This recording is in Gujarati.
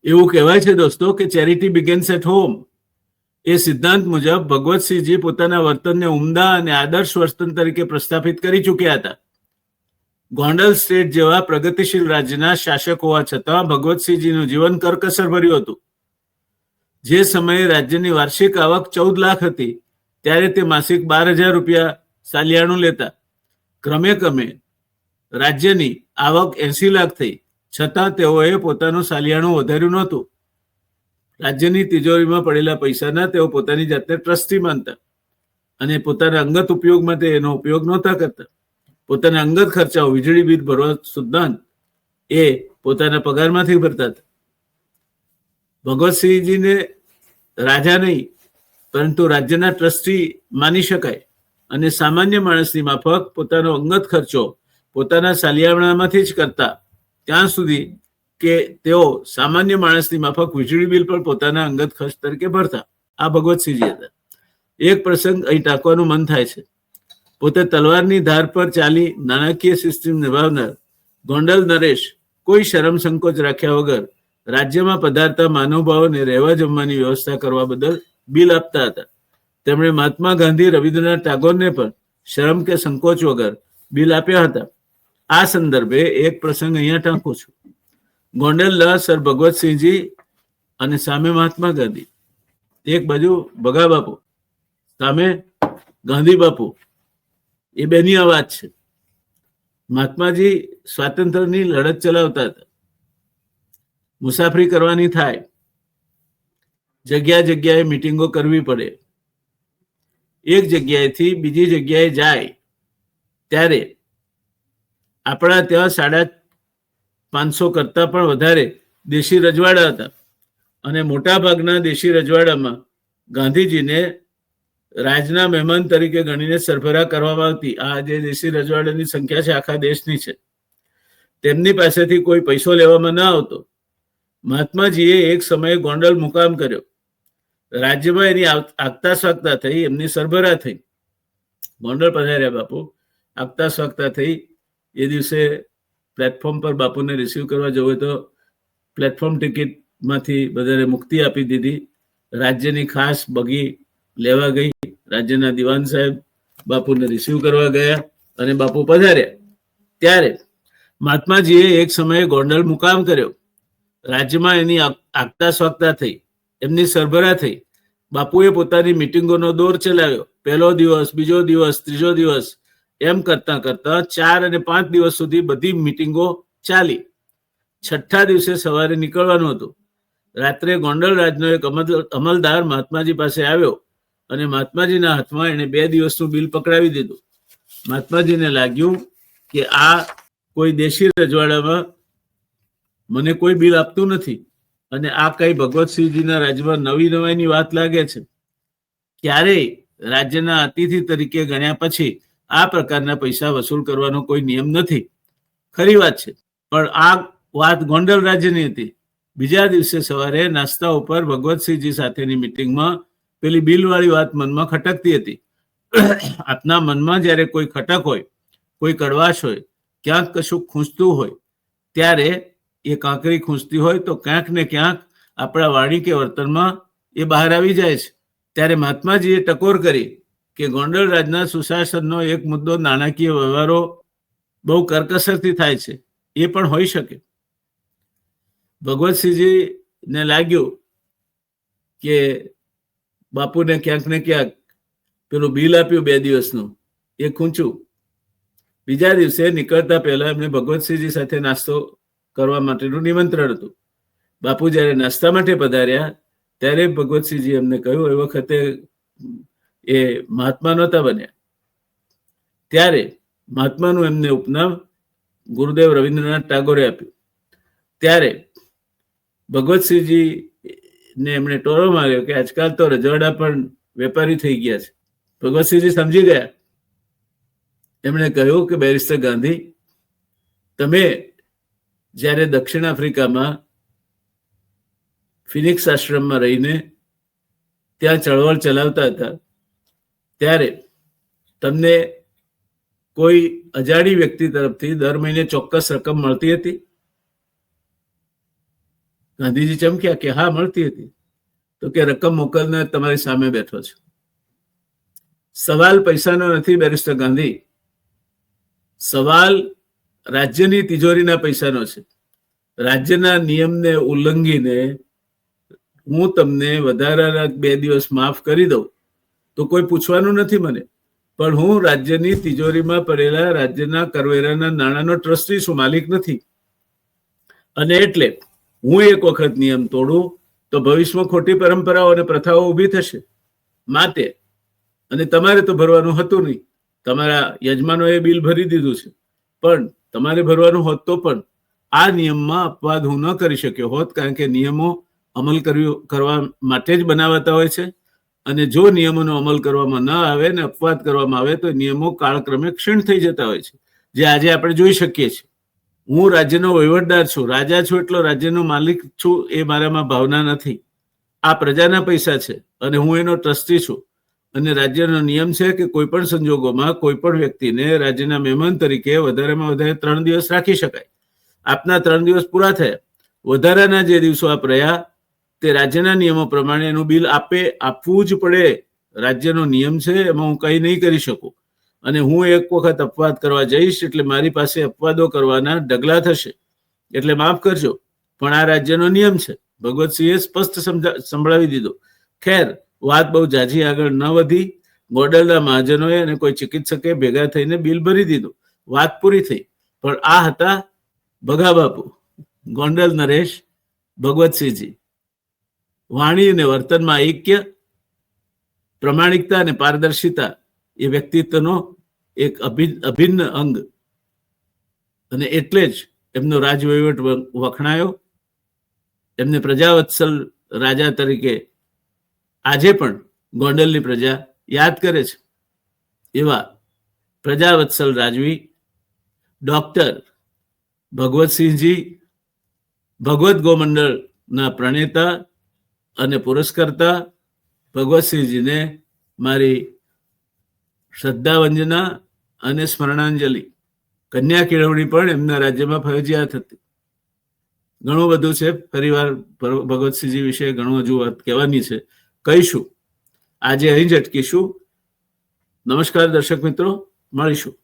એવું કહેવાય છે દોસ્તો કે ચેરિટી બિગિન્સ એટ હોમ. એ સિદ્ધાંત મુજબ ભગવતસિંહજી પોતાના વર્તનને ઉમદા અને આદર્શ વર્તન તરીકે પ્રસ્થાપિત કરી ચૂક્યા હતા. ગોંડલ સ્ટેટ જેવા પ્રગતિશીલ રાજ્યના શાસક હોવા છતાં ભગવતસિંહજીનું જીવન કરકસર ભર્યું હતું. જે સમયે રાજ્યની વાર્ષિક આવક 14 લાખ હતી ત્યારે તે માસિક 12,000 રૂપિયા સાલિયાણું લેતા. ક્રમે ક્રમે રાજ્યની આવક 80 લાખ થઈ છતાં તેઓએ પોતાનું સાલિયાણું વધાર્યું નહોતું. રાજ્યની તિજોરીમાં પડેલા પૈસાના તેઓ પોતાની જાતને ટ્રસ્ટી માનતા અને પોતાના અંગત ઉપયોગ માટે એનો ઉપયોગ નહોતા કરતા. પોતાના અંગત ખર્ચાઓ, વીજળી બિલ ભરવા સુદ્धा એ પોતાના પગારમાંથી ભરતા હતા. ભગવતસિંહજીને રાજા નહીં પરંતુ રાજ્યના ટ્રસ્ટી માની શકાય અને સામાન્ય માણસની માફક પોતાનો અંગત ખર્ચો પોતાના સાલિયાણામાંથી જ કરતા ત્યાં સુધી કે તેઓ સામાન્ય માણસની માફક વીજળી બિલ પણ પોતાના અંગત ખર્ચ તરીકે ભરતા. આ ભગવતસિંહજી હતા. એક પ્રસંગ અહીં ટાંકવાનું મન થાય છે. પોતે તલવારની ધાર પર ચાલી નાણાકીય સિસ્ટમ નિભાવનાર ગોંડલ નરેશ કોઈ શરમ સંકોચ રાખ્યા વગર રાજ્યમાં પધારતા મહાનુભાવોને રહેવા જમવાની વ્યવસ્થા કરવા બદલ બિલ આપતા હતા. તેમણે મહાત્મા ગાંધી, રવિન્દ્રનાથ ટાગોરને પણ શરમ કે સંકોચ વગર બિલ આપ્યા હતા. આ સંદર્ભે એક પ્રસંગ અહીંયા ટાંકું છું. ગોંડલના સર ભગવતસિંહજી અને સામે મહાત્મા ગાંધી, એક બાજુ ભગા બાપુ, સામે ગાંધી બાપુ, એ બેની આ વાત છે. મહાત્માજી સ્વાતંત્ર્યની લડત ચલાવતા હતા. મુસાફરી કરવાની થાય, જગ્યા જગ્યાએ મિટિંગો કરવી પડે, એક જગ્યાએથી બીજી જગ્યાએ જાય ત્યારે આપણા ત્યાં 550 કરતા પણ વધારે દેશી રજવાડા હતા અને મોટા ભાગના દેશી રજવાડામાં ગાંધીજીને રાજના મહેમાન તરીકે ગણીને સરભરા કરવામાં આવતી. આ જે દેશી રજવાડાની સંખ્યા છે આખા દેશની છે. તેમની પાસેથી કોઈ પૈસો લેવામાં ન આવતો. મહાત્માજીએ એક સમયે ગોંડલ મુકામ કર્યો. રાજ્યમાં એની આગતા સ્વાગતા થઈ, એમની સરભરા થઈ. ગોંડલ પધાર્યા બાપુ, આગતા સ્વાગતા થઈ. એ દિવસે પ્લેટફોર્મ પર બાપુને રિસીવ કરવા જવું હોય તો પ્લેટફોર્મ ટિકિટમાંથી બધાને મુક્તિ આપી દીધી. રાજ્યની ખાસ બગી લેવા ગઈ. રાજ્યના દિવાન સાહેબ બાપુને રિસીવ કરવા ગયા અને બાપુ પધાર્યા. ત્યારે મહાત્માજીએ એક સમયે ગોંડલ મુકામ કર્યો. રાજ્યમાં એની આગતા સ્વાગતા થઈ, એમની સરભરા થઈ. બાપુએ પોતાની મિટિંગોનો દોર ચલાવ્યો. પહેલો દિવસ, બીજો દિવસ, ત્રીજો દિવસ, એમ કરતા કરતા 4 અને 5 દિવસ સુધી બધી મિટિંગો ચાલી. 6થા દિવસે સવારે નીકળવાનું હતું. રાત્રે ગોંડલ રાજનો એક અમલદાર મહાત્માજી પાસે આવ્યો અને મહાત્માજીના હાથમાં એને 2 દિવસનું બિલ પકડાવી દીધું. મહાત્માજીને લાગ્યું કે આ કોઈ દેશી રજવાડામાં મને કોઈ બિલ આપતું નથી અને આ કઈ ભગવતસિંહજીના રાજ્યમાં નવી નવાઈની વાત લાગે છે. ક્યારેય રાજ્યના અતિથિ તરીકે ગણ્યા પછી આ પ્રકારના પૈસા વસૂલ કરવાનો કોઈ નિયમ નથી. ખરી વાત છે, પણ આ વાત ગોંડલ રાજ્યની હતી. બીજા દિવસે સવારે નાસ્તા ઉપર ભગવતસિંહજી સાથેની મિટિંગમાં પેલી બિલવાળી વાત મનમાં ખટકતી હતી. આપના મનમાં જ્યારે કોઈ ખટક હોય, કોઈ કડવાશ હોય, ક્યાંક કશું ખૂંચતું હોય, ત્યારે એ કાંકરી ખૂંચતી હોય તો ક્યાંક ને ક્યાંક આપણા વાણી કે વર્તનમાં એ બહાર આવી જાય છે. ત્યારે મહાત્માજીએ ટકોર કરી કે ગોંડલ રાજના સુશાસનનો એક મુદ્દો નાણાકીય વ્યવહારો બહુ કરકસરથી થાય છે, એ પણ હોઈ શકે. ભગવતસિંહજીને લાગ્યું કે બાપુને ક્યાંક ને ક્યાંક પેલું બિલ આપ્યું 2 દિવસનું એ ખૂંચું. બીજા દિવસે નીકળતા પહેલા એમને ભગવતસિંહજી સાથે નાસ્તો કરવા માટેનું નિમંત્રણ હતું. બાપુ જ્યારે નાસ્તા માટે પધાર્યા ત્યારે ભગવતસિંહજી એમને કહ્યું, એ વખતે એ મહાત્મા નહોતા બન્યા. ત્યારે મહાત્માનું એમને ઉપનામ ગુરુદેવ રવિન્દ્રનાથ ટાગોરે આપ્યું. ત્યારે ભગવતસિંહજીને એમણે ટોરો માર્યો કે આજકાલ તો રજવાડા પણ વેપારી થઈ ગયા છે. ભગવતસિંહજી સમજી ગયા. એમણે કહ્યું કે બેરિસ્ટર ગાંધી, તમે જ્યારે દક્ષિણ આફ્રિકામાં ફિનિક્સ આશ્રમમાં રહીને ત્યાં ચળવળ ચલાવતા હતા ત્યારે તમને કોઈ અજાણી વ્યક્તિ તરફથી દર મહિને ચોક્કસ રકમ મળતી હતી? ગાંધીજી ચમક્યા કે હા મળતી હતી. તો કે રકમ મોકલનાર તમારી સામે બેઠો છે. સવાલ પૈસાનો નથી બેરિસ્ટર ગાંધી, સવાલ રાજ્યની તિજોરીના પૈસાનો છે. રાજ્યના નિયમને ઉલ્લંઘીને હું તમને વધારાના 2 દિવસ માફ કરી દઉં તો કોઈ પૂછવાનું નથી મને, પણ હું રાજ્યની તિજોરીમાં પડેલા રાજ્યના કરવેરાના નાણાંનો ટ્રસ્ટી છું, માલિક નથી. અને એટલે હું એક વખત નિયમ તોડું તો ભવિષ્યમાં ખોટી પરંપરાઓ અને પ્રથાઓ ઊભી થશે. માટે અને તમારે તો ભરવાનું હતું નહીં, તમારા યજમાનોએ બિલ ભરી દીધું છે, પણ તમારે ભરવાનું હોત તો પણ આ નિયમમાં અપવાદ હું ન કરી શક્યો હોત, કારણ કે નિયમો અમલ કરવા માટે જ બનાવાતા હોય છે. અને જો નિયમોનો અમલ કરવામાં ન આવે ને અપવાદ કરવામાં આવે તો નિયમો કાળક્રમે ક્ષીણ થઈ જતા હોય છે, જે આજે આપણે જોઈ શકીએ છીએ. હું રાજ્યનો વહીવટદાર છું, રાજા છું એટલો રાજ્યનો માલિક છું એ મારામાં ભાવના નથી. આ પ્રજાના પૈસા છે અને હું એનો ટ્રસ્ટી છું. અને રાજ્યનો નિયમ છે કે કોઈ પણ સંજોગોમાં કોઈ પણ વ્યક્તિને રાજ્યના મહેમાન તરીકે વધારેમાં વધારે 3 દિવસ રાખી શકાય. આપના 3 દિવસ પૂરા થયા, વધારાના જે દિવસો આપ રહ્યા તે રાજ્યના નિયમો પ્રમાણે એનું બિલ આપવું જ પડે. રાજ્યનો નિયમ છે, એમાં હું કંઈ નહીં કરી શકું. અને હું એક વખત અપવાદ કરવા જઈશ એટલે મારી પાસે અપવાદો કરવાના ઢગલા થશે, એટલે માફ કરજો, પણ આ રાજ્યનો નિયમ છે. ભગવતસિંહે સ્પષ્ટ સંભળાવી દીધો. ખેર, વાત બહુ ઝાઝી આગળ ન વધી. ગોંડલના મહાજનોએ અને કોઈ ચિકિત્સકે ભેગા થઈને બિલ ભરી દીધું, વાત પૂરી થઈ. પણ આ હતા ભગાબાપુ, ગોંડલ નરેશ, ભગવતસિંહજી. વાણી અને વર્તનમાં ઐક્ય, પ્રમાણિકતા અને પારદર્શિતા એ વ્યક્તિત્વનો એક અભિન્ન અંગ. અને એટલે જ એમનો રાજવહીવટ વખણાયો. એમને પ્રજાવત્સલ રાજા તરીકે આજે પણ ગોંડલની પ્રજા યાદ કરે છે. એવા પ્રજાવત્સલ રાજવી ડોક્ટર ભગવતસિંહજી, ભગવત ગોમંડળના પ્રણેતા અને પુરસ્કર્તા ભગવતસિંહજીને મારી શ્રદ્ધાવંજના અને સ્મરણાંજલિ. કન્યા કેળવણી પણ એમના રાજ્યમાં ફરજિયાત હતી. ઘણું બધું છે, ફરીવાર ભગવતસિંહજી વિશે ઘણું હજુ વાત કહેવાની છે, કહીશું. આજે અહીં જ અટકીશું. નમસ્કાર દર્શક મિત્રો, મળીશું.